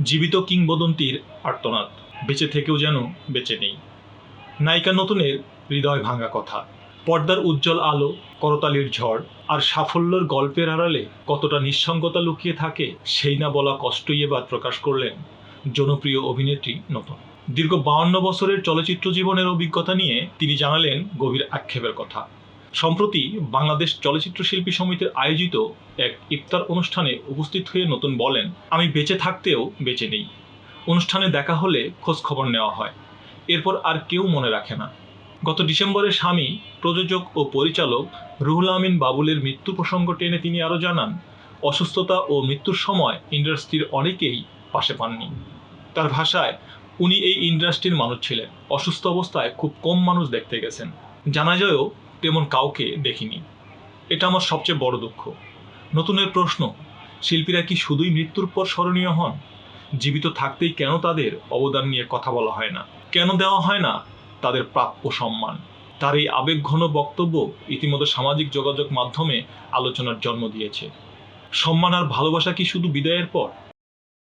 জীবিত কিংবদন্তির আর্তনাদ, বেঁচে থেকেও যেন বেঁচে নেই। নায়িকা নতুনের হৃদয় ভাঙা কথা, পর্দার উজ্জ্বল আলো, করতালির ঝড় আর সাফল্যের গল্পের আড়ালে কতটা নিঃসঙ্গতা লুকিয়ে থাকে সেই না বলা কষ্টই এবার প্রকাশ করলেন জনপ্রিয় অভিনেত্রী নতুন। দীর্ঘ 52 বছরের চলচ্চিত্র জীবনের অভিজ্ঞতা নিয়ে তিনি জানালেন গভীর আক্ষেপের কথা। সম্প্রতি বাংলাদেশ চলচ্চিত্র শিল্পী সমিতির আয়োজিত এক ইফতার অনুষ্ঠানে উপস্থিত হয়ে নতুন বলেন, আমি বেঁচে থাকতেও বেঁচে নেই। অনুষ্ঠানে দেখা হলে খোঁজ খবর নেওয়া হয়, এরপর আর কেউ মনে রাখে না। গত ডিসেম্বরে স্বামী, প্রযোজক ও পরিচালক রুহুল আমিন বাবুলের মৃত্যু প্রসঙ্গ টেনে তিনি আরও জানান, অসুস্থতা ও মৃত্যুর সময় ইন্ডাস্ট্রির অনেকেই পাশে পাননি। তার ভাষায়, উনি এই ইন্ডাস্ট্রির মানুষ ছিলেন, অসুস্থ অবস্থায় খুব কম মানুষ দেখতে গেছেন, জানাজায়ও তেমন কাউকে দেখিনি। এটা আমার সবচেয়ে বড় দুঃখ। নতুনের প্রশ্ন, শিল্পীরা কি শুধুই মৃত্যুর পর স্মরণীয় হন? জীবিত থাকতেই কেন তাদের অবদান নিয়ে কথা বলা হয় না? কেন দেওয়া হয় না তাদের প্রাপ্য সম্মান? তার এই আবেগঘন বক্তব্য ইতিমধ্যে সামাজিক যোগাযোগ মাধ্যমে আলোচনার জন্ম দিয়েছে। সম্মান আর ভালোবাসা কি শুধু বিদায়ের পর?